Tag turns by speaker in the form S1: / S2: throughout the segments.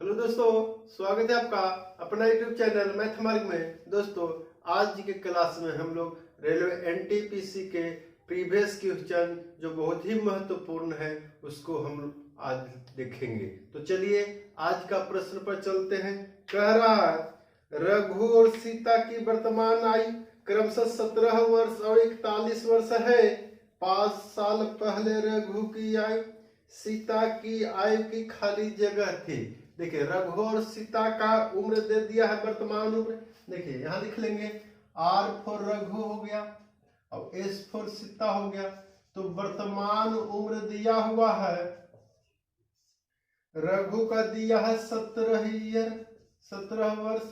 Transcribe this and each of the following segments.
S1: Hello दोस्तों, स्वागत है आपका अपना यूट्यूब चैनल मैथमेटिक्स में। दोस्तों, आज की क्लास में हम लोग रेलवे एनटीपीसी के प्रीवियस क्वेश्चन जो बहुत ही महत्वपूर्ण है उसको हम आज देखेंगे। तो चलिए आज का प्रश्न पर चलते हैं। कह रहा है रघु और सीता की वर्तमान आयु क्रमशः 17 वर्ष और 41 वर्ष है। 5 साल पहले रघु की आयु सीता की आयु की खाली जगह थी। देखिए रघु और सीता का उम्र दे दिया है, वर्तमान उम्र। देखिए यहां लिख लेंगे R फॉर रघु हो गया और S फॉर सीता हो गया। तो वर्तमान उम्र दिया हुआ है, रघु का दिया है 17 वर्ष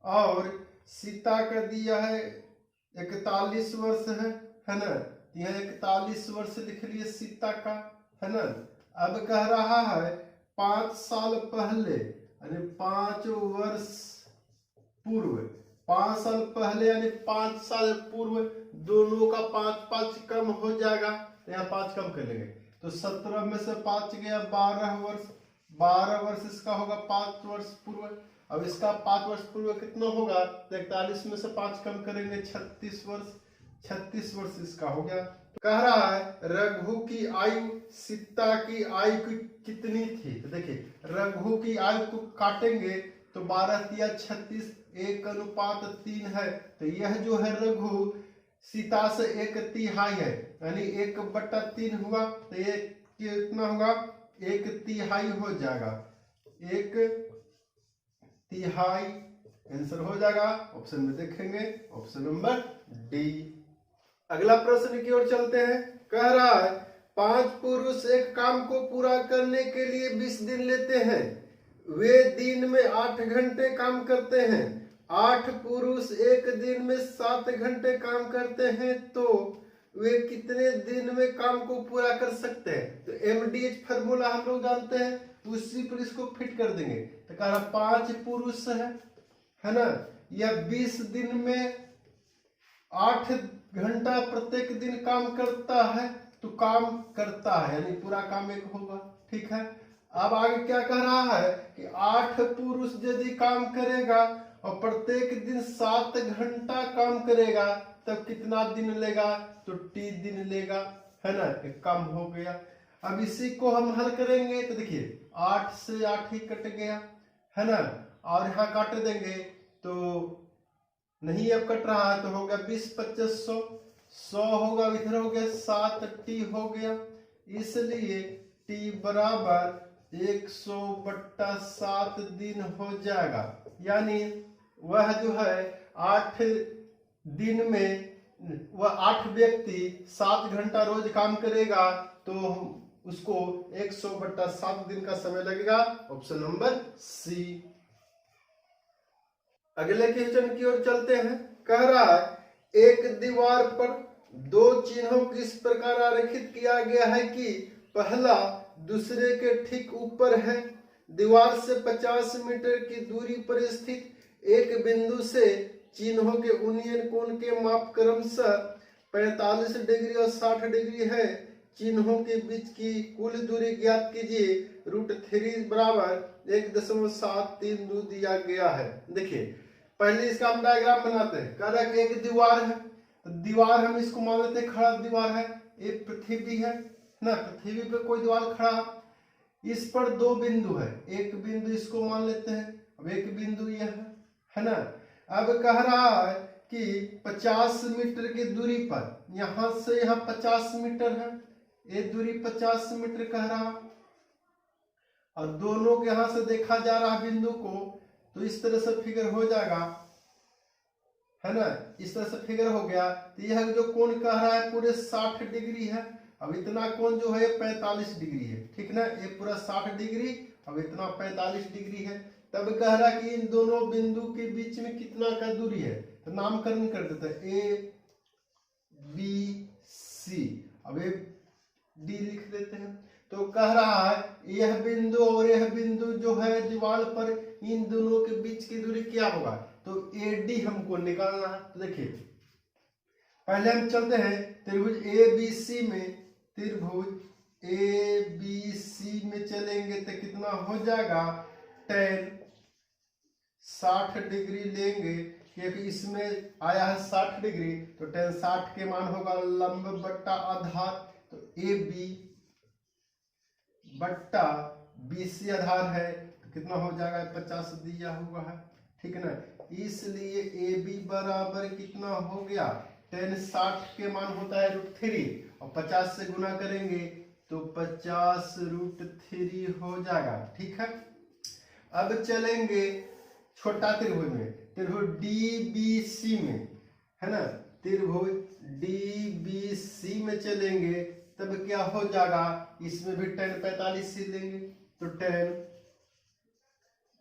S1: और सीता का दिया है 41 वर्ष है ना। यह 41 वर्ष लिख लिए सीता का, है ना। अब कह रहा है 5 साल पहले यानी 5 वर्ष पूर्व, 5 साल पहले यानी 5 साल पूर्व, दोनों का 5 कम हो जाएगा तो यहाँ 5 कम कर लेंगे तो 17 में से 5 गया 12 वर्ष। 12 वर्ष इसका होगा 5 वर्ष पूर्व। अब इसका 5 वर्ष पूर्व कितना होगा तो 41 में से 5 कम करेंगे 36 वर्ष। 36 वर्ष इसका हो गया। कह रहा है रघु की आयु सीता की आयु कितनी थी। तो देखिए रघु की आयु को काटेंगे तो 12 तिया 36, 1:3 है। तो यह जो है रघु सीता से 1/3 है यानी 1/3 हुआ तो ये कितना होगा 1/3 हो जाएगा। 1/3 आंसर हो जाएगा। ऑप्शन में देखेंगे ऑप्शन नंबर डी। अगला प्रश्न की ओर चलते हैं। कह रहा है 5 पुरुष एक काम को पूरा करने के लिए 20 दिन लेते हैं। वे दिन में 8 घंटे काम करते हैं। 8 पुरुष एक दिन में 7 घंटे काम करते हैं तो वे कितने दिन में काम को पूरा कर सकते हैं। तो MDH फार्मूला हम लोग जानते हैं, उसी पर इसको फिट कर देंगे। तो कह रहा 5 पुरुष है ना, यह 20 दिन में 8 घंटा प्रत्येक दिन काम करता है तो काम करता है यानी पूरा काम एक होगा। ठीक है। अब आगे क्या कह रहा है कि 8 पुरुष यदि काम करेगा और प्रत्येक दिन 7 घंटा काम करेगा तब कितना दिन लेगा तो T दिन लेगा, है ना। एक काम हो गया। अब इसी को हम हल करेंगे तो देखिए 8 से 8 ही कट गया, है ना। और यहाँ काट देंगे तो नहीं अब कट रहा है तो हो गया 20 25 100 होगा। इधर हो गया 7T हो गया, इसलिए T बराबर 100/7 दिन हो जाएगा। यानी वह जो है 8 दिन में वह 8 व्यक्ति 7 घंटा रोज काम करेगा तो उसको 100/7 दिन का समय लगेगा। Option number C. अगले क्वेश्चन की ओर चलते हैं। कह रहा है एक दीवार पर 2 चिन्हों को इस प्रकार आरेखित किया गया है कि पहला दूसरे के ठीक ऊपर है। दीवार से 50 मीटर की दूरी पर स्थित एक बिंदु से चिन्हों के उन्नयन कोण के माप क्रमशः 45 डिग्री और 60 डिग्री है। चिन्हों के बीच की कुल दूरी ज्ञात कीजिए। √3 बराबर 1.732 दिया गया है। देखिए पहले इसका हम डायग्राम बनाते हैं। कह रहा है कि एक दीवार है तो दीवार हम इसको मान लेते हैं खड़ा दीवार है। एक पृथ्वी है ना, पृथ्वी पे कोई दीवार खड़ा, इस पर 2 बिंदु है। एक बिंदु इसको मान लेते हैं, अब एक बिंदु यह है ना। अब कह रहा है कि 50 मीटर की दूरी पर, यहां से यहां 50 मीटर है, ये दूरी 50 मीटर कह रहा, और दोनों के यहां से देखा जा रहा बिंदु को तो इस तरह से फिगर हो जाएगा, है ना। इस तरह से फिगर हो गया तो यह जो कोण कह रहा है पूरे 60 डिग्री है। अब इतना कोण जो है 45 डिग्री है, ठीक ना। ये पूरा 60 डिग्री, अब इतना 45 डिग्री है। तब कह रहा कि इन दोनों बिंदु के बीच में कितना का दूरी है तो नामकरण कर देते हैं ABC। अब ये D लिख देते हैं। तो कह रहा है यह बिंदु और यह बिंदु जो है दीवार पर, इन दोनों के बीच की दूरी क्या होगा तो AD हमको निकालना है। तो देखिए पहले हम चलते हैं त्रिभुज ABC में। त्रिभुज ABC में चलेंगे तो कितना हो जाएगा टेन 60 डिग्री लेंगे, क्योंकि इसमें आया है 60 डिग्री, तो टेन 60 के मान होगा लंब बट्टा आधार, तो ए बी बट्टा BC आधार है, तो कितना हो जाएगा 50 दिया हुआ है, ठीक है ना। इसलिए ए बी बराबर कितना हो गया, टेन 60 के मान होता है √3 और 50 से गुना करेंगे तो 50 √3 हो जाएगा, ठीक है। अब चलेंगे छोटा त्रिभुज में, त्रिभुज DBC में, है ना, त्रिभुज DBC में चलेंगे तब क्या हो जाएगा, इसमें भी tan 45 ही लेंगे, तो tan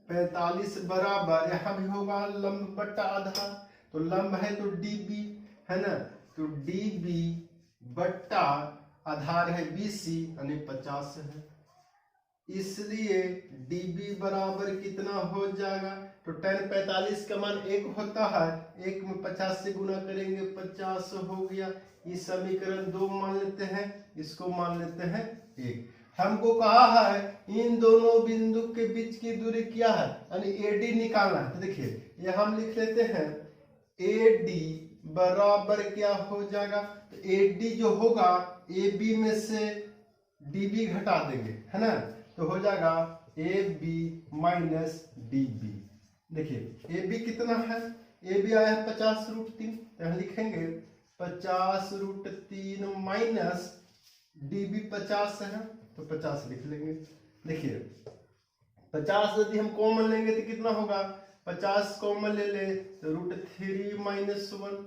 S1: 45 बराबर यहां भी होगा लंब बट्टा आधार, तो लंब है तो DB, है ना, तो DB बट्टा आधार है BC यानी 50 है, इसलिए DB बराबर कितना हो जाएगा, तो tan 45 का मान 1 होता है, 1 में 50 से गुना करेंगे 50 हो गया। इस समीकरण 2 मान लेते हैं, इसको मान लेते हैं 1। हमको कहा है इन दोनों बिंदु के बीच की दूरी क्या है, यानी AD निकालना है, तो देखिए ये हम लिख लेते हैं AD बराबर क्या हो जाएगा, तो AD जो होगा AB में से DB घटा देंगे, है ना, तो हो जाएगा AB माइनस DB। देखिए AB कितना है, AB आया है 50 √3, तो हम लिखेंगे 50 √3 माइनस DB 50 है, तो 50 लिख लेंगे। देखिए 50 यदि हम कॉमन लेंगे तो कितना होगा, 50 कॉमन ले ले तो √3 माइनस 1,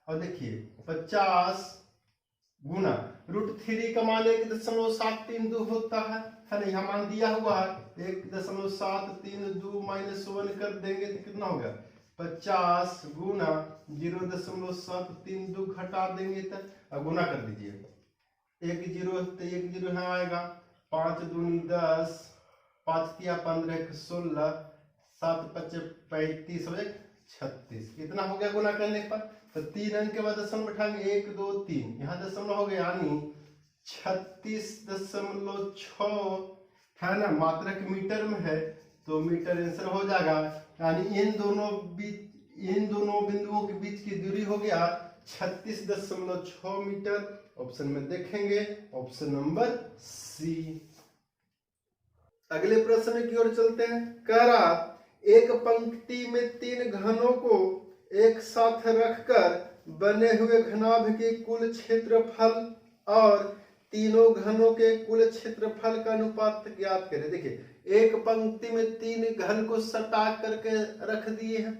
S1: और देखिए 50 गुना √3 का मान 1.732 होता है ना, यहाँ मान दिया हुआ है 1.732 माइनस 1 कर देंगे तो कितना हो गया, 50 गुना 0.732 घटा देंगे तक, अब गुना कर दीजिए, 1 0 तो 1 0 यहाँ आएगा, 5 दूनी 10, 5 तिया 15 16, 7 5 35 हो जाए 36, इतना हो गया गुना करने पर। तो 3 अंक के बाद दशमलव बैठाएंगे, 1 2 3, यहाँ दशमलव हो गया यानी 36.6, है ना, मात्रक मीटर में है तो मीटर आंसर हो जाएगा, यानी इन दोनों बिंदुओं के बीच की दूरी हो गया 36.6 मीटर। ऑप्शन में देखेंगे ऑप्शन नंबर सी। अगले प्रश्न की ओर चलते हैं। कह रहा एक पंक्ति में 3 घनों को एक साथ रखकर बने हुए घनाभ के कुल क्षेत्रफल और तीनों घनों के कुल क्षेत्रफल का अनुपात ज्ञात करें। देखिए एक पंक्ति में 3 घन को सटा करके रख दिए हैं,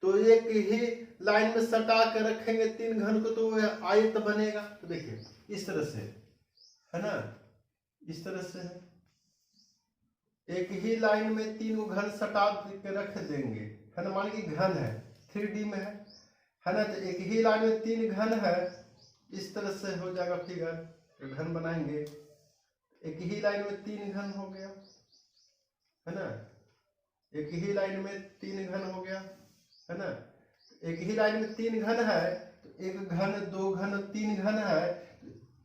S1: तो एक ही लाइन में सटा कर रखेंगे 3 घन को तो वह आयत बनेगा। तो देखिए इस तरह से, है ना, इस तरह से है, एक ही लाइन में 3 घन सटा के रख देंगे, है ना, मान लीजिए घन है 3D में है ना, तो एक ही लाइन में 3 घन है, इस तरह से हो जाएगा फिगर, तो घन बनाएंगे, एक ही लाइन में 3 घन हो गया, है ना, एक ही लाइन में 3 घन हो गया, है ना, एक ही लाइन में 3 घन है तो 1 घन 2 घन 3 घन है,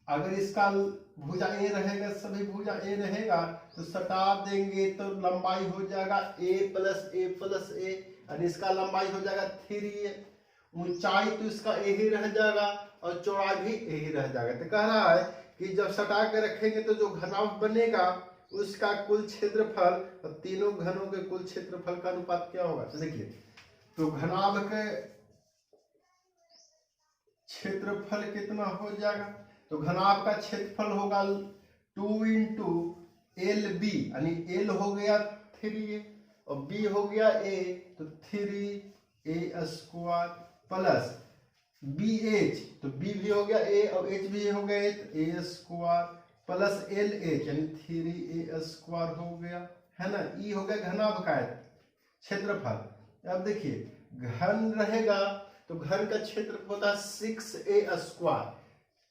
S1: अगर इसका भुजा ए रहेगा, सभी भुजा ए रहेगा तो सटा देंगे तो लंबाई हो जाएगा a plus a plus a, और इसका लंबाई हो जाएगा 3a, ऊंचाई तो इसका a ही रह जाएगा और चौड़ाई भी a ही रह जाएगा। तो कह रहा है कि जब सटा के रखेंगे तो जो घनाभ बनेगा उसका कुल क्षेत्रफल और तीनों घनों के कुल क्षेत्रफल का अनुपात क्या होगा। तो देखिए तो घनाभ के क्षेत्रफल कितना हो जाएगा, तो घनाभ का क्षेत्रफल होगा 2 इंटू LB, यानी L हो गया 3a और B हो गया a, तो 3a स्क्वायर प्लस BH, तो B भी हो गया a और H भी हो गया तो a स्क्वायर प्लस LH यानी 3a स्क्वायर हो गया, है ना। E हो गया घनाभ का क्षेत्रफल। अब देखिए घन रहेगा तो घन का क्षेत्रफल होता है 6a स्क्वायर,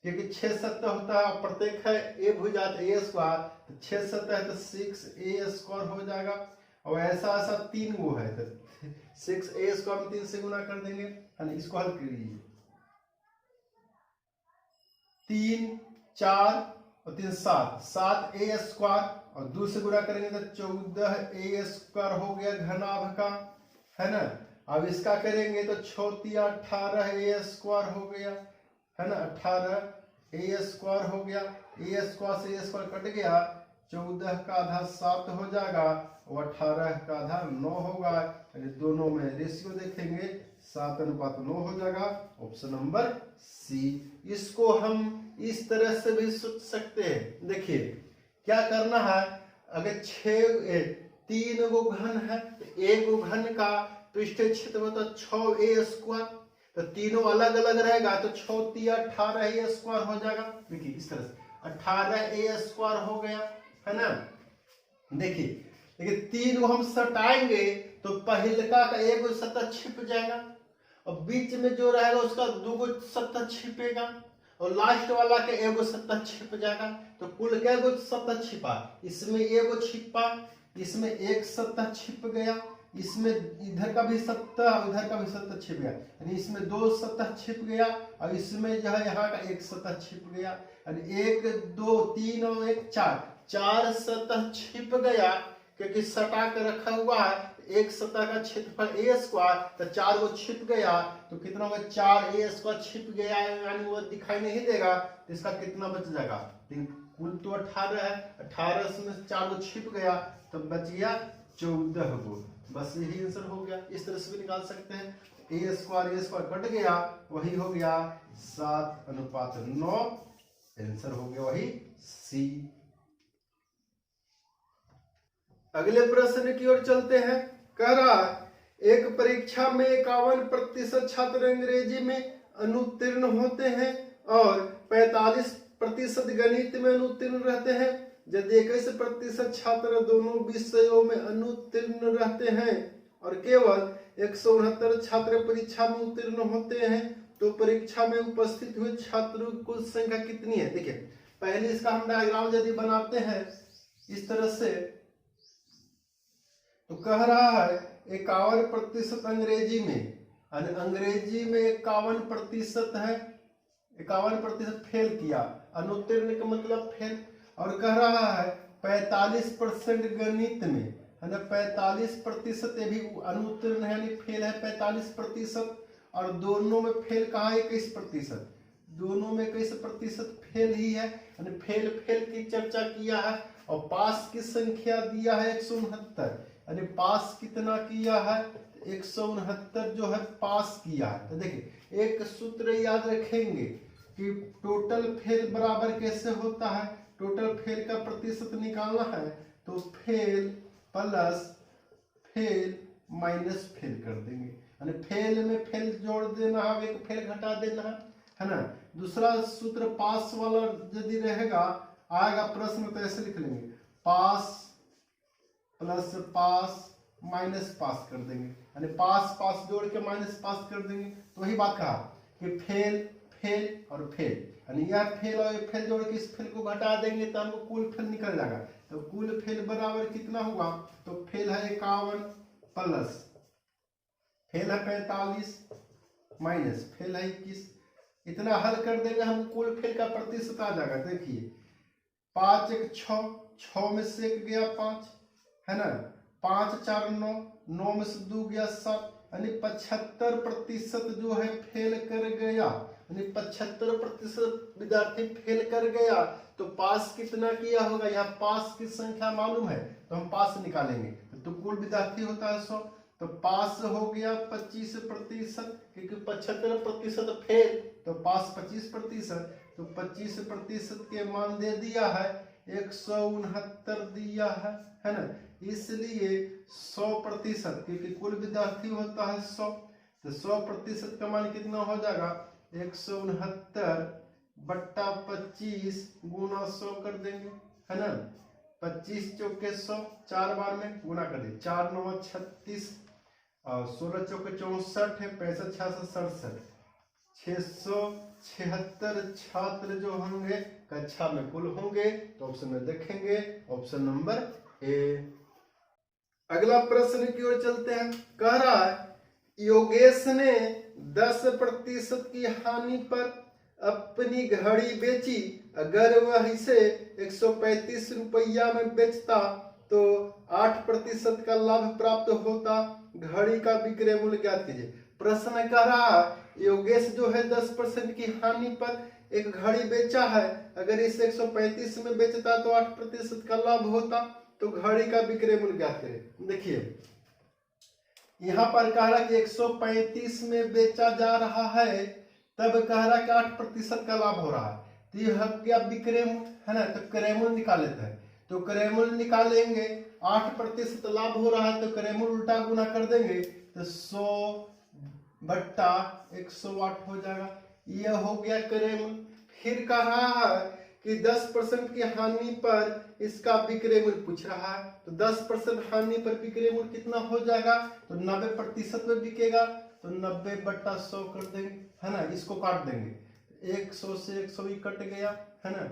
S1: क्योंकि 6 सतह होता है, प्रत्येक है a भुजा तो a स्क्वायर, तो 6 सतह है तो 6a स्क्वायर हो जाएगा, और ऐसा ऐसा 3 गो है तो 6a स्क्वायर में 3 से गुना कर देंगे, है ना। इसको हल करिए, 3 4 और 3 7, 7a स्क्वायर और 2 से गुणा करेंगे तो 14a² हो गया घनाभ का, है ना। अब इसका करेंगे तो 6 × 18a² हो गया, है ना। 18a² हो गया, a² से a² कट गया, 14 का आधा 7 हो जाएगा और 18 का आधा 9 होगा। दोनों में रेशियो देखेंगे 7:9 हो जाएगा, ऑप्शन नंबर सी। इसको हम इस तरह से भी सोच सकते हैं। देखिए क्या करना है, अगर 3 गो घन है तो एक गो घन का पृष्ठीय क्षेत्रफल तो 6a², तो तीनों अलग अलग रहेगा तो 6 × 18a² हो जाएगा। देखिए इस तरह से 18a² हो गया, है ना। देखिए 3 को हम सटाएंगे तो पहिलका का एक गो सतह छिप जाएगा और बीच में जो रहेगा उसका 2 गो सतह छिपेगा और लास्ट वाला के एक गो सतह छिप जाएगा। तो कुल कै गो सतह छिपा, इसमें एक गो छिपा, इसमें एक सतह छिप गया, इसमें इधर का भी सतह उधर का भी सतह छिप गया, यानी इसमें 2 सतह छिप गया और इसमें जो है यहाँ का एक सतह छिप गया, यानी 1 2 3 और 1 4 सतह छिप गया। क्योंकि सटा के रखा हुआ है, एक सतह का क्षेत्रफल a², तो 4 गो छिप गया तो कितना होगा, 4a² छिप गया, यानी वो दिखाई नहीं देगा, तो इसका कितना बच जाएगा। कुल तो 18 है, 18 में 4 गो छिप गया तो बच गया 14 गो। बस यही आंसर हो गया। इस तरह से भी निकाल सकते हैं, a² कट गया, वही हो गया 7:9, आंसर हो गया वही सी। अगले प्रश्न की ओर चलते हैं। कह रहा एक परीक्षा में 51% छात्र अंग्रेजी में अनुत्तीर्ण होते हैं और 45% गणित में अनुत्तीर्ण रहते हैं, यदि 21% छात्र दोनों विषयों में अनुत्तीर्ण रहते हैं और केवल 169 छात्र परीक्षा में उत्तीर्ण होते हैं, तो परीक्षा में उपस्थित हुए छात्रों की कुल संख्या कितनी है। देखिए पहले इसका हम डायग्राम यदि बनाते हैं इस तरह से, तो कह रहा है 51% अंग्रेजी में, अंग्रेजी में 51% है, 51% फेल किया, अनुत्तीर्ण का मतलब फेल। और कह रहा है 45% गणित में, है ना, 45% ये भी अनुत्तीर्ण है, यानी फेल है 45%। और दोनों में फेल कहाँ, 21%, दोनों में 21% फेल ही है, यानी फेल की चर्चा किया है। और पास की संख्या दिया है 169, यानी पास कितना किया है, 169 जो है पास किया है। तो देखिए एक सूत्र याद रखेंगे कि टोटल फेल बराबर कैसे होता है, टोटल फेल का प्रतिशत निकालना है तो fail plus fail minus fail कर देंगे, यानी फेल में फेल जोड़ देना है, एक फेल घटा देना है ना। दूसरा सूत्र पास वाला यदि रहेगा आएगा प्रश्न तो ऐसे लिख लेंगे, पास प्लस पास माइनस पास कर देंगे, यानी पास पास जोड़ के माइनस पास कर देंगे। तो वही बात कहा कि फेल फेल और फेल, यानी यह फेल और यह फेल जोड़ के इस फेल को घटा देंगे तो हमको कुल फेल निकल जाएगा। तो कुल फेल बराबर कितना हुआ, तो फेल है 51 प्लस फेल है 45 माइनस फेल है 21, इतना हल कर देंगे हम, कुल फेल का प्रतिशत आ जाएगा। देखिए 5 1 6, 6 में से 1 गया 5, है ना, 5 4 9, 9 में से 2 गया 7, यानी 75% जो है फेल कर गया, यानी 75% विद्यार्थी फेल कर गया। तो पास कितना किया होगा, यहाँ पास की संख्या मालूम है तो हम पास निकालेंगे, तो कुल विद्यार्थी होता है 100, तो पास हो गया 25%, क्योंकि 75% फेल तो पास 25%, तो 25% के मान दे दिया है 169 दिया है ना। इसलिए 100%, क्योंकि कुल विद्यार्थी होता है 100, तो 100% का मान कितना हो जाएगा, 169 बट्टा 25 गुना 100 कर देंगे, है ना। 25 चौके 100, 4 बार में गुना कर दे, 4 9 36 और 16 चौके 64 है, 65 66 67, 676 छात्र जो होंगे कक्षा में कुल होंगे, तो ऑप्शन में देखेंगे ऑप्शन नंबर ए। अगला प्रश्न की ओर चलते हैं। कह रहा है योगेश ने 10% की हानि पर अपनी घड़ी बेची, अगर वह इसे 135 रुपया में बेचता तो 8% का लाभ प्राप्त होता। घड़ी का विक्रय मूल्य ज्ञात कीजिए। प्रश्न कह रहा है योगेश जो है 10% की हानि पर एक घड़ी बेचा है, अगर इसे 135 में बेचता तो 8% का लाभ होता, तो घड़ी का विक्रय मूल्य ज्ञात करें। देखिए यहाँ पर कह रहा कि 135 में बेचा जा रहा है, तब कह रहा कि 8% का लाभ हो रहा है, तो यह क्या विक्रय मूल्य है ना, तो क्रय मूल्य निकाल लेते हैं। तो क्रय मूल्य निकालेंगे, 8% लाभ हो रहा है तो क्रय मूल्य उल्टा गुना कर देंगे तो 100/108 हो जाएगा। यह हो गया क्रय मूल्य। फिर कह रहा है कि 10% की हानि पर इसका विक्रय मूल्य पूछ रहा है, तो 10% हानि पर विक्रय मूल्य कितना हो जाएगा, तो 90% में बिकेगा, तो 90/100 कर देंगे, है ना। इसको काट देंगे, 100 से 100 ही कट गया, है ना।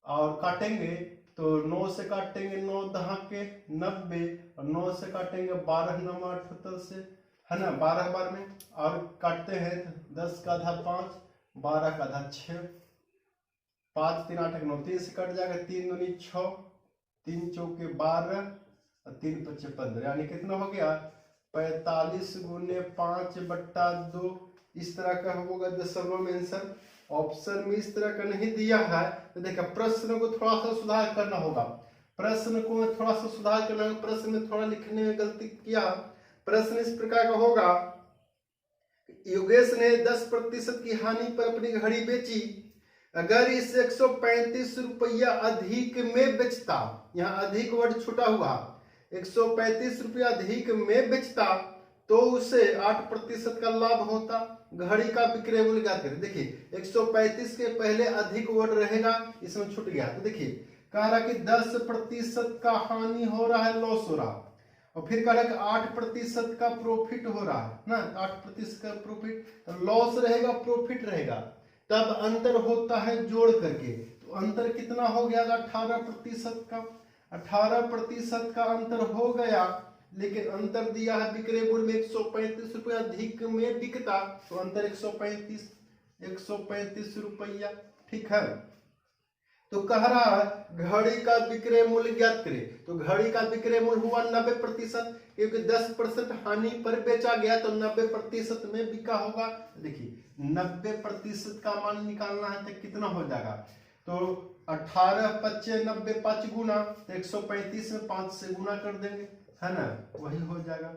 S1: और काटेंगे तो 9 से काटेंगे 9 दहा के 90, और 9 से काटेंगे 12 9 78 से, है ना, 12 बार में। और काटते हैं 10 का आधा 5, 12 का आधा 6, 5 3 8 9, 3 से कट जाएगा, 3 दूनी 6, 3 चौके 12 और 3 पच्चे 15, यानी कितना हो गया 45 गुने 5/2। इस तरह का होगा दशमलव में आंसर। ऑप्शन में इस तरह का नहीं दिया है, तो देखिए प्रश्न को थोड़ा सा सुधार करना होगा। प्रश्न को थोड़ा सा सुधार करना होगा, प्रश्न में थोड़ा लिखने में गलती किया। प्रश्न इस प्रकार का होगा, योगेश ने 10% की हानि पर अपनी घड़ी बेची, अगर इस 135 रुपया अधिक में बेचता, यहाँ अधिक वर्ड छूटा हुआ, 135 रुपया अधिक में बेचता तो उसे 8% का लाभ होता। घड़ी का विक्रय मूल्य ज्ञात करें। देखिए 135 के पहले अधिक वर्ड रहेगा, इसमें छूट गया, तो देखिए कह रहा कि 10% का हानि हो रहा है, लॉस हो रहा, और फिर कह रहा कि 8% का प्रॉफिट हो रहा है ना, 8% का प्रॉफिट, तो लॉस रहेगा प्रॉफिट रहेगा, तब अंतर होता है जोड़ करके, तो अंतर कितना हो गया 18% का, 18% का अंतर हो गया। लेकिन अंतर दिया है विक्रय मूल्य में 135 रुपया अधिक में बिकता, तो अंतर 135 रुपया, ठीक है। तो कह रहा है घड़ी का विक्रय मूल्य ज्ञात करें, तो घड़ी का विक्रय मूल्य हुआ 90%, क्योंकि 10% हानि पर बेचा गया तो 90% में बिका होगा। देखिए 90% का मान निकालना है तो कितना हो जाएगा, तो 18 25 90 5 गुना, तो 135 में 5 से गुना कर देंगे, है ना, वही हो जाएगा।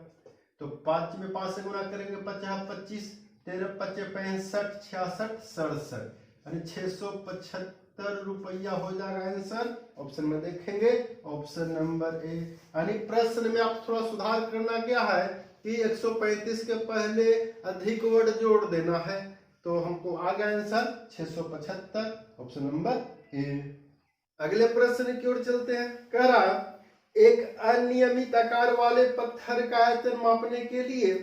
S1: तो 5 में 5 से गुना करेंगे 50 25, 13 25 65 66 67, यानी 675 रुपया हो जाएगा आंसर। ऑप्शन में देखेंगे ऑप्शन नंबर ए। यानी प्रश्न में आप थोड़ा सुधार करना क्या है कि 135 के पहले अधिक वर्ड जोड़ देना है, तो हमको आ गया आंसर 675, ऑप्शन नंबर ए। अगले प्रश्न की ओर चलते हैं। कह रहा एक अनियमित आकार वाले पत्थर का आयतन मापने के लिए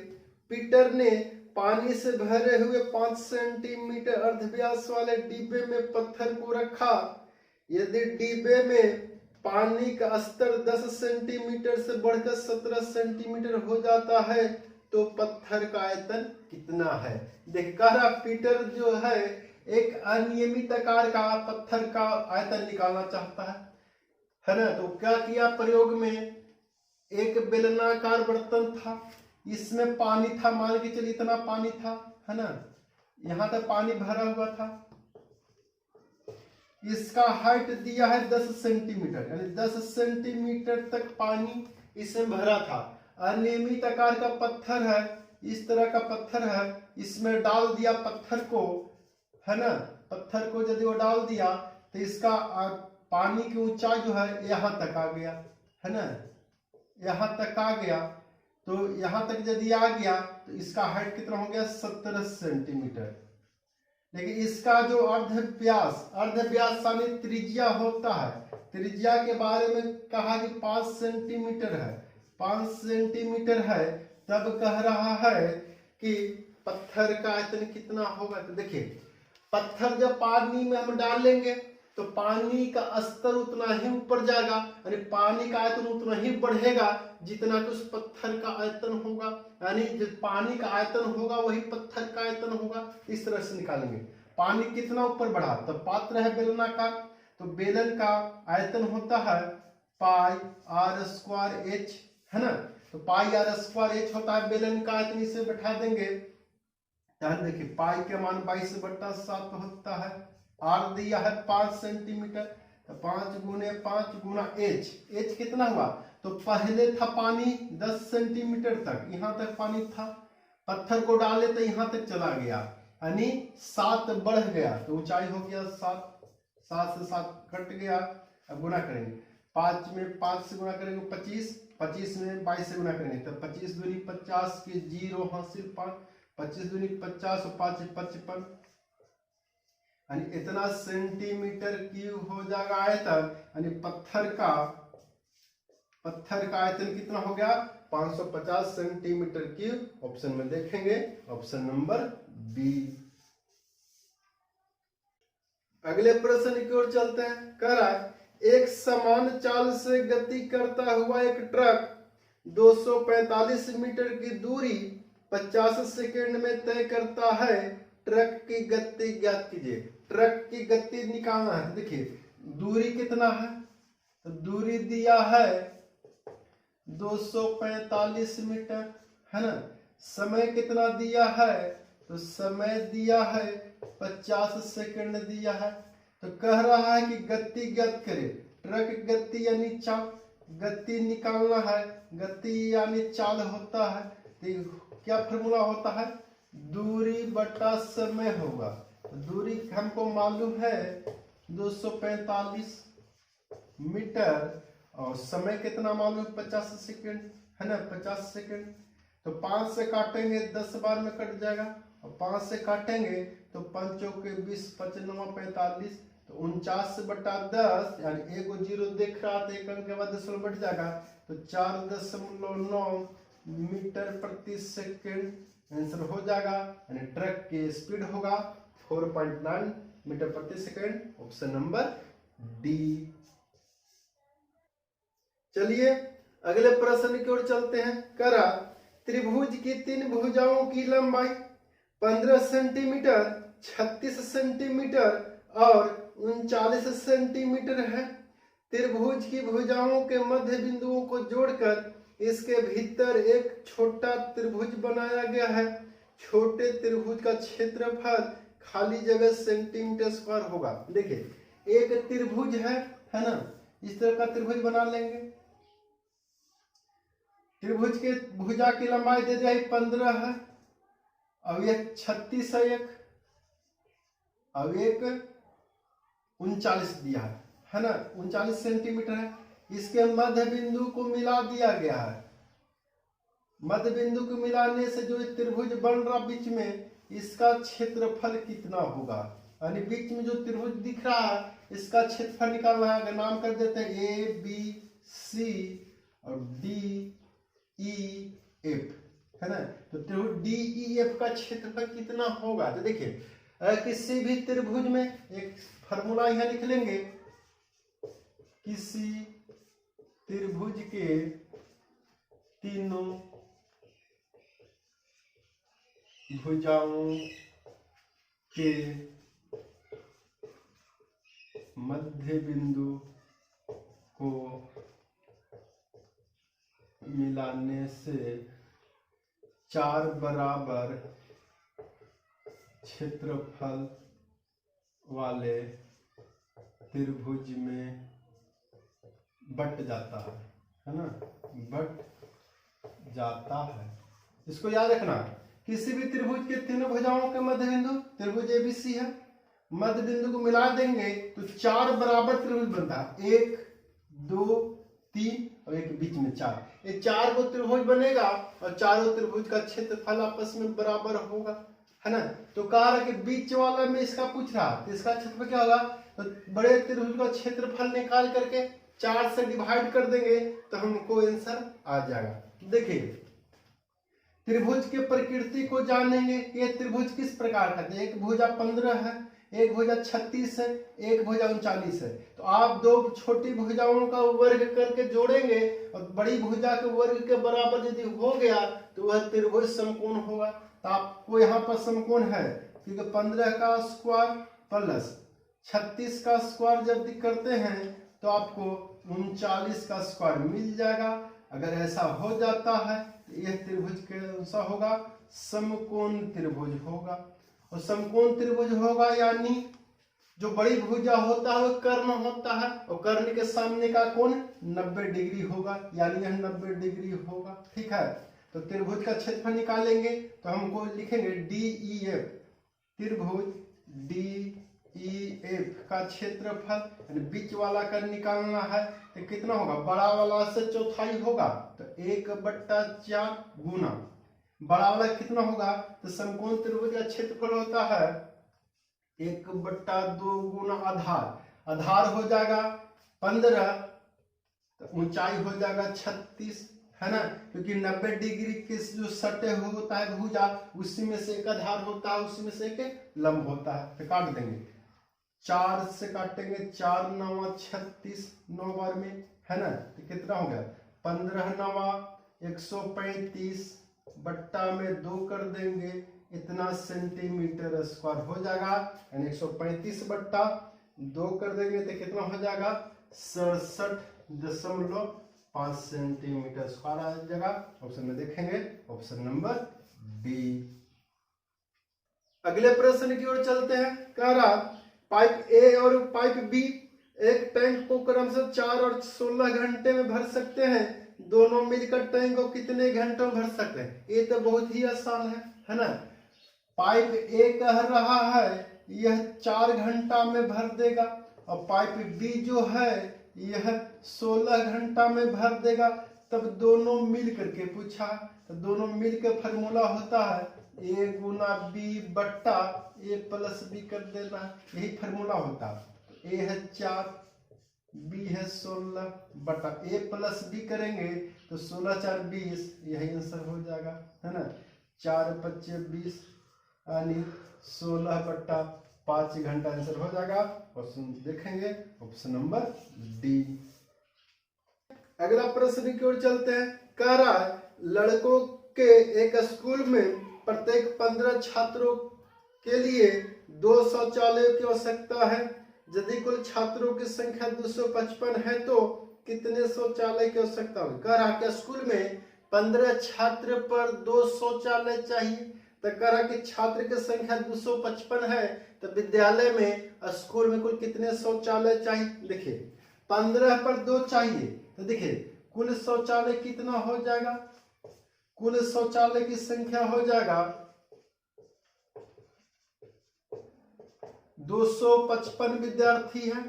S1: पीटर ने पानी से भरे हुए 5 सेंटीमीटर अर्धव्यास वाले डिब्बे में पत्थर को रखा। यदि डिब्बे में पानी का स्तर 10 सेंटीमीटर से बढ़कर 17 सेंटीमीटर हो जाता है तो पत्थर का आयतन कितना है। देख कह रहा पीटर जो है एक अनियमित आकार का पत्थर का आयतन निकालना चाहता है ना। तो क्या किया प्रयोग में, एक बेलनाकार बर्तन था, इसमें पानी था, मान के चलिए इतना पानी था, है ना, यहां तक पानी भरा हुआ था। इसका हाइट दिया है 10 सेंटीमीटर, यानी 10 सेंटीमीटर तक पानी इसमें भरा था। अनियमित आकार का पत्थर है, इस तरह का पत्थर है, इसमें डाल दिया पत्थर को, है ना, पत्थर को यदि वो डाल दिया तो इसका पानी की ऊंचाई जो है यहां तक आ गया, है ना, यहां तक आ गया। तो यहां तक यदि आ गया तो इसका हाइट कितना हो गया 17 सेंटीमीटर। लेकिन इसका जो अर्धव्यास यानी त्रिज्या होता है, त्रिज्या के बारे में कहा कि 5 सेंटीमीटर है, 5 सेंटीमीटर है, तब कह रहा है कि पत्थर का आयतन कितना होगा। तो देखिए पत्थर जब पानी में हम डालेंगे तो पानी का स्तर उतना ही ऊपर जाएगा, यानी पानी का आयतन उतना ही बढ़ेगा जितना कि उस पत्थर का आयतन होगा, यानी जो पानी का आयतन होगा वही पत्थर का आयतन होगा। इस तरह से निकालेंगे। पानी कितना ऊपर बढ़ा, तो पात्र है बेलनाकार, तो बेलन का आयतन होता है पाई आर स्क्वायर एच, है ना। तो पाई आर स्क्वायर एच होता है बेलन का आयतन, इसे बैठा देंगे। ध्यान देखिए पाई के मान 22/7 होता है, आर दिया है 5 सेंटीमीटर, तो 5 गुने 5 गुना एच, एच कितना हुआ, तो पहले था पानी 10 सेंटीमीटर तक, यहाँ तक पानी था, पत्थर को डाले तो यहाँ तक चला गया, यानी 7 बढ़ गया, तो ऊंचाई हो गया 7, 7 से 7 कट गया। अब गुना करेंगे, 5 में 5 से गुना करेंगे 25, 25 में 22 से गुना करेंगे, तो 25 दूनी 50 के 0 हासिल 5, 25 दूनी 50 और 5 55, यानी इतना सेंटीमीटर क्यूब हो जाएगा आयतन, यानी पत्थर का आयतन कितना हो गया 550 सेंटीमीटर क्यूब। ऑप्शन में देखेंगे ऑप्शन नंबर बी। अगले प्रश्न की ओर चलते हैं। कह रहा है एक समान चाल से गति करता हुआ एक ट्रक 245 मीटर की दूरी 50 सेकेंड में तय करता है, ट्रक की गति ज्ञात कीजिए। ट्रक की गति निकालना है। देखिए दूरी कितना है, तो दूरी दिया है 245 मीटर, है ना। समय कितना दिया है, तो समय दिया है 50 सेकंड दिया है। तो कह रहा है कि गति ज्ञात करें। ट्रक गति यानी चाल, गति निकालना है, गति यानी चाल होता है, तो क्या फॉर्मूला होता है, दूरी बटा समय होगा। तो दूरी हमको मालूम है 245 मीटर और समय कितना मालूम 50 सेकंड, है ना, 50 सेकंड। तो 5 से काटेंगे 10 बार में कट जाएगा, और 5 से काटेंगे तो 5 के 20, 5 9 45, तो 49/10, यानी एक 0 देख रहा था, एक अंक के बाद 10 बढ़ जाएगा, तो 4.9 मीटर प्रति सेकंड आंसर हो जाएगा। यानी ट्रक की स्पीड होगा 4.9 मीटर प्रति सेकंड। Option number D. चलिए अगले प्रश्न की ओर चलते हैं। करा त्रिभुज की 3 भुजाओं की लंबाई 15 सेंटीमीटर, 36 सेंटीमीटर और 39 सेंटीमीटर है। त्रिभुज की भुजाओं के मध्य बिंदुओं को जोड़कर इसके भीतर एक छोटा त्रिभुज बनाया गया है। छोटे त्रिभुज का क्षेत्रफल खाली जगह सेंटीमीटर स्क्वायर होगा। देखिए एक त्रिभुज है ना, इस तरह का त्रिभुज बना लेंगे। त्रिभुज के भुजा की लंबाई दे दिया 15 है, अब एक 36 है, एक अब एक 39 दिया है ना, 39 सेंटीमीटर है। इसके मध्य बिंदु को मिला दिया गया है। मध्य बिंदु को मिलाने से जो त्रिभुज बन रहा बीच में, इसका क्षेत्रफल कितना होगा, यानी बीच में जो त्रिभुज दिख रहा है इसका क्षेत्रफल निकालना है। अगर नाम कर देते हैं ए बी सी और डी ई एफ, है ना, तो त्रिभुज डी ई एफ का क्षेत्रफल कितना होगा। तो देखिए किसी भी त्रिभुज में एक फॉर्मूला यहां लिख लेंगे, किसी त्रिभुज के तीनों भुजाओं के मध्य बिंदु को मिलाने से 4 बराबर क्षेत्रफल वाले त्रिभुज में बट जाता है ना, बट जाता है। इसको याद रखना, किसी भी त्रिभुज के तीनों भुजाओं के मध्य बिंदु, त्रिभुज एबीसी है, मध्य बिंदु को मिला देंगे तो 4 बराबर त्रिभुज बनता है, 1 2 3 और एक बीच में 4। ये 4 को त्रिभुज बनेगा और चारों त्रिभुज का क्षेत्रफल आपस में बराबर होगा, है ना। तो कहा रहा कि बीच वाला में इसका पूछ रहा, तो इसका क्षेत्रफल क्या होगा, तो बड़े त्रिभुज का क्षेत्रफल निकाल करके 4 से डिवाइड कर देंगे तो हमको आंसर आ जाएगा। देखिए त्रिभुज के प्रकृति को जानेंगे। ये त्रिभुज किस प्रकार का है, एक भुजा 15 है, एक भुजा 36 है, एक भुजा 39 है। तो आप दो छोटी भुजाओं का वर्ग करके जोड़ेंगे और बड़ी भुजा के वर्ग के बराबर यदि हो गया तो वह त्रिभुज समकोण होगा। तो आपको यहाँ पर समकोण है क्योंकि 15 का स्क्वायर प्लस 36 का स्क्वायर जब करते हैं तो आपको 39 का स्क्वायर मिल जाएगा। अगर ऐसा हो जाता है तो यह त्रिभुज कैसा होगा, समकोण त्रिभुज होगा। और समकोण त्रिभुज होगा यानी जो बड़ी भुजा होता है वो कर्ण होता है, और कर्ण के सामने का कोण 90 डिग्री होगा, यानी यह 90 डिग्री होगा। ठीक है, तो त्रिभुज का क्षेत्रफल निकालेंगे तो हमको लिखेंगे DEF, त्रिभुज DEF का क्षेत्रफल बीच वाला का निकालना है तो कितना होगा, बड़ा वाला से चौथाई होगा तो 1/4 गुना बड़ा वाला कितना होगा, तो समकोण त्रिभुज का क्षेत्रफल होता है 1/2 गुना आधार, आधार हो जाएगा 15, तो ऊंचाई हो जाएगा 36, है ना, क्योंकि 90 डिग्री के जो सटे होता है भुजा उसी में से एक आधार होता है, उसी में से एक लंब होता है। तो काट देंगे, 4 से काटेंगे, 4 9 36, 9 बार में, है ना, तो कितना हो गया 15 9 135 बट्टा में 2 कर देंगे, इतना सेंटीमीटर स्क्वायर हो जाएगा, यानी 135/2 कर देंगे तो कितना हो जाएगा 67.5 सेंटीमीटर स्क्वायर आ जाएगा। ऑप्शन में देखेंगे ऑप्शन नंबर डी। अगले प्रश्न की ओर चलते हैं। कह रहा पाइप ए और पाइप बी एक टैंक को क्रमशः 4 और 16 घंटे में भर सकते हैं, दोनों मिलकर टैंक को कितने घंटों में भर सकते हैं। ये तो बहुत ही आसान है ना। पाइप ए कह रहा है यह 4 घंटा में भर देगा, और पाइप बी जो है यह 16 घंटा में भर देगा। तब दोनों मिल करके पूछा, तो दोनों मिल के फार्मूला होता है ए गुना बी बट्टा ए प्लस बी कर देना, यही फार्मूला होता है। ए है 4, बी है 16 बटा ए प्लस बी करेंगे तो 16 4 20, यही आंसर हो जाएगा, है ना। 4 5 20 यानी 16/5 घंटा आंसर हो जाएगा। ऑप्शन देखेंगे ऑप्शन नंबर डी। अगला प्रश्न की ओर चलते हैं। कह रहा है लड़कों के एक स्कूल में प्रत्येक 15 छात्रों के लिए 2 शौचालयों की आवश्यकता है। यदि कुल छात्रों की संख्या 255 है तो कितने शौचालय की आवश्यकता होगी। कह रहा कि स्कूल में 15 छात्र पर 2 शौचालय चाहिए। तो कह रहा कि छात्र की संख्या 255 है तो विद्यालय में स्कूल में कुल कितने शौचालय चाहिए। देखिए 15 पर 2 चाहिए तो देखिए कुल शौचालय कितना हो जाएगा, कुल शौचालय की संख्या हो जाएगा 255 विद्यार्थी है,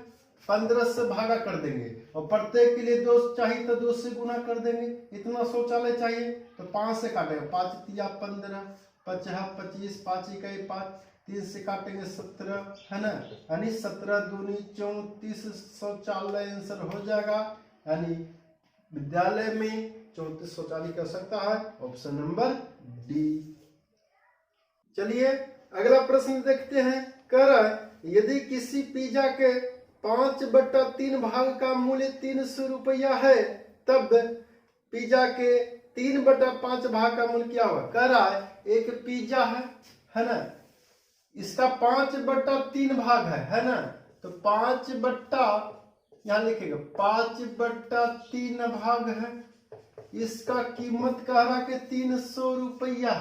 S1: 15 से भागा कर देंगे और प्रत्येक के लिए 2 चाहिए तो 2 से गुना कर देंगे। इतना शौचालय चाहिए तो 5 से काटेंगे, 5 तिया 15, 5 25, 5 इकाई 5, 3 से काटेंगे 17, है ना, यानी 17 दूनी 34 शौचालय आंसर हो जाएगा। यानी विद्यालय में 34 शौचालय की आवश्यकता है। Option number D. चलिए अगला प्रश्न देखते हैं। कह रहा है यदि किसी पिज्जा के 5/3 भाग का मूल्य 300 रुपया है तब पिज्जा के 3/5 भाग का मूल्य क्या होगा। कह रहा है एक पिज्जा है ना, इसका 5/3 भाग है ना, तो 5 यहाँ लिखेगा 5/3 भाग है, इसका कीमत कह रहा कि 300 रुपया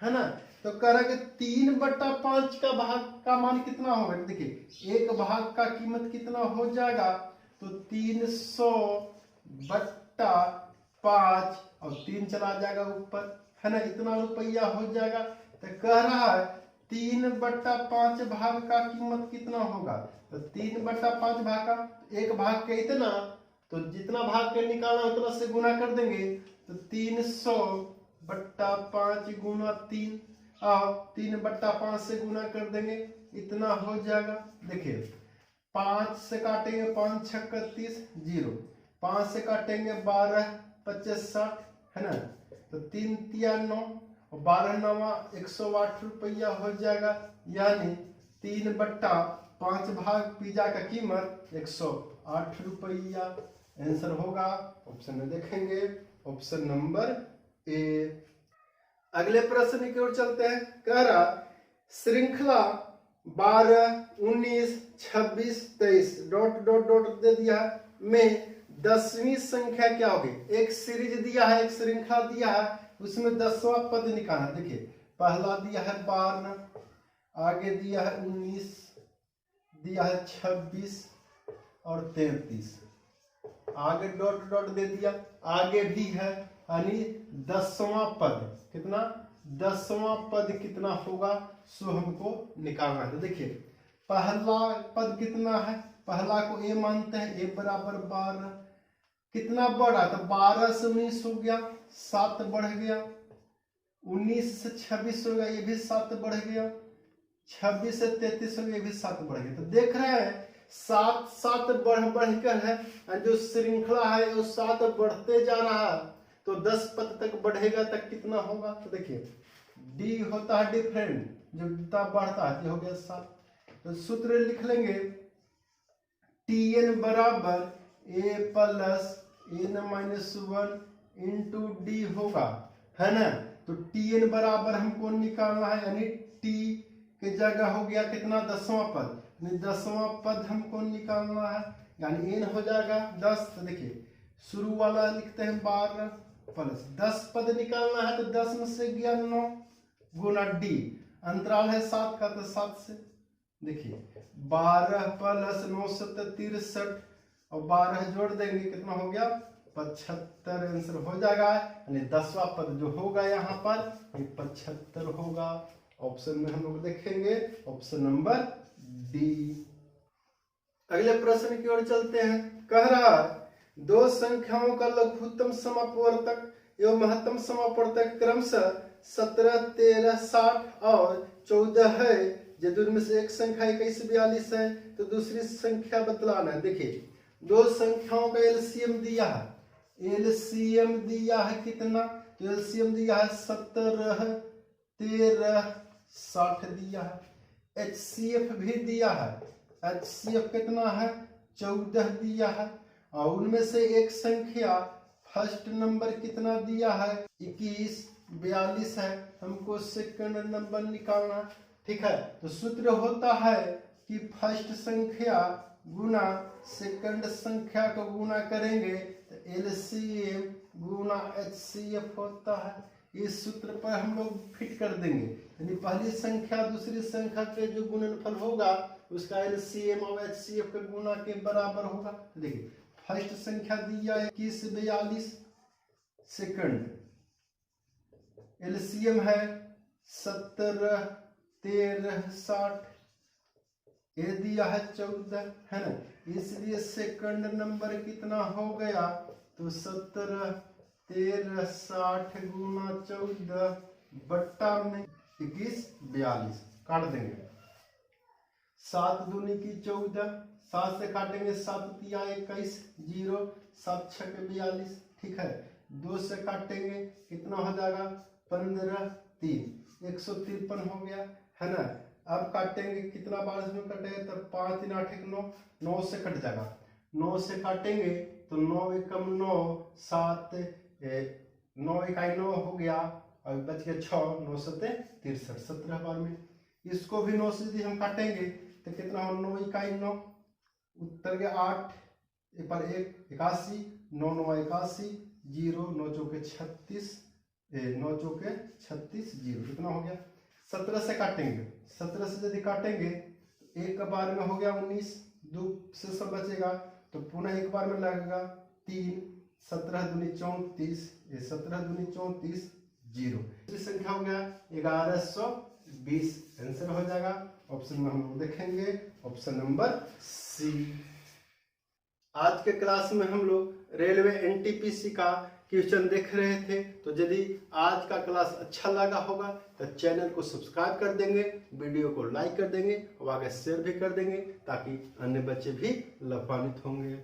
S1: है ना। तो कह रहा कि 3/5 का भाग का मान कितना होगा। देखिए एक भाग का कीमत कितना हो जाएगा, तो 300/5 और 3 चला जाएगा ऊपर, है ना, इतना रुपया हो जाएगा। तो कह रहा है 3/5 भाग का कीमत कितना होगा। तो 3/5 भाग का एक भाग के इतना, तो जितना भाग के निकालना उतना से गुना कर देंगे, तो 300/5 गुना 3 और 3/5 से गुना कर देंगे, इतना हो जाएगा। देखिए 5 से काटेंगे 5 6 31 0, 5 से काटेंगे 12 25 60, है ना, तो 3 तिया 9 और 12 9 108 रुपया हो जाएगा। यानी 3/5 भाग पिज्जा का कीमत 108 रुपया आंसर होगा। ऑप्शन में देखेंगे ऑप्शन नंबर ए। अगले प्रश्न की ओर चलते हैं। कह रहा श्रृंखला 12, 19, 26, 23 डॉट डॉट डॉट दे दिया में 10वीं संख्या क्या होगी। एक सीरीज दिया है, एक श्रृंखला दिया है, उसमें 10वां पद निकालना। देखिए पहला दिया है 12, आगे दिया है 19, दिया है 26 और 33, आगे डॉट डॉट दे दिया, आगे भी है, यानी 10वां पद कितना, 10वां पद कितना होगा सो हमको निकालना है। तो देखिए पहला पद कितना है, पहला को ए मानते हैं, ए बराबर 12, कितना बढ़ा तो 12 से 19 हो गया, 7 बढ़ गया, 19 से 26 हो गया, ये भी 7 बढ़ गया, 26 से 33 हो गया, ये भी 7 बढ़ गया। तो देख रहे हैं 7 7 बढ़कर है, जो श्रृंखला है वो 7 बढ़ते जा रहा है, तो 10 पद तक बढ़ेगा तक कितना होगा। तो देखिए डी होता है डिफरेंट, जो जितना बढ़ता है ये हो गया 7। तो सूत्र लिख लेंगे Tn बराबर a plus n-1 into D होगा, है ना। तो Tn बराबर हमको निकालना है, यानी T की जगह हो गया कितना 10वां पद, यानी 10वां पद हमको निकालना है, यानी n हो जाएगा 10। तो देखिए शुरू वाला लिखते हैं 12 प्लस 10 पद निकालना है, तो 10 में से गया 9 गुना डी, अंतराल है 7 का, तो 7 से देखिए 12 प्लस 9 7 63 और 12 जोड़ देंगे कितना हो गया 75, आंसर हो जाएगा। यानी 10वां पद जो होगा यहाँ पर ये 75 होगा। ऑप्शन में हम लोग देखेंगे ऑप्शन नंबर डी। अगले प्रश्न की ओर चलते हैं। कह रहा है दो संख्याओं का लघुत्तम समापवर्तक एवं महत्तम समापवर्तक क्रमशः 17, 13, 60 और 14 है, यदि उनमें से एक संख्या 21, 42 है तो दूसरी संख्या बतलाना है। देखिए दो संख्याओं का एलसीएम दिया है, एलसीएम दिया है कितना, तो एलसीएम दिया है 17, 13, 60 दिया है, एचसीएफ भी दिया है, एचसीएफ कितना है 14 दिया है, और उनमें से एक संख्या फर्स्ट नंबर कितना दिया है 21, 42 है, हमको सेकंड नंबर निकालना। ठीक है, तो सूत्र होता है कि फर्स्ट संख्या गुना सेकंड संख्या को गुना करेंगे तो एलसीएम गुना एचसीएफ होता है। इस सूत्र पर हम लोग फिट कर देंगे, यानी पहली संख्या दूसरी संख्या के जो गुणनफल होगा उसका एलसीएम और एचसीएफ के गुना के बराबर होगा। देखिए फर्स्ट संख्या दिया 21, 42, सेकंड एलसीएम है 17, 13, 60, ये दिया है 14, है ना, इसलिए सेकंड नंबर कितना हो गया तो 17, 13, 60 गुना 14 बट्टा में 21, 42 काट देंगे। 7 दूनी की 14, 7 से काटेंगे 7 तिया 21, 0, 7 छक 42। ठीक है, 2 से काटेंगे कितना हो जाएगा 15, 3, 153 हो गया, है ना। अब काटेंगे कितना बार इसमें कटेगा तो 5, 3, 8, 1, 9, 9 से कट जाएगा, 9 से काटेंगे तो 9 एकम 9, 7, 9 इकाई 9 हो गया और बच गया 6, 9 7 63, 17 बार में। इसको भी 9 से यदि हम काटेंगे तो कितना हो 9 इकाई 9, उत्तर गया 8, एक बार 1 81, 9 9 81, 0, 9 चौके 36, 9 चौके 36, 0 कितना हो गया 17 से काटेंगे, 17 से यदि काटेंगे तो एक बार में हो गया 19, 2 से सब बचेगा तो पुनः एक बार में लगेगा 3, 17 दूनी 34, 17 दूनी 34, 0, दूसरी संख्या हो गया 1120, आंसर हो जाएगा। ऑप्शन में हम लोग देखेंगे ऑप्शन नंबर सी। आज के क्लास में हम लोग रेलवे एनटीपीसी का क्वेश्चन देख रहे थे, तो यदि आज का क्लास अच्छा लगा होगा तो चैनल को सब्सक्राइब कर देंगे, वीडियो को लाइक कर देंगे और आगे शेयर भी कर देंगे ताकि अन्य बच्चे भी लाभान्वित होंगे।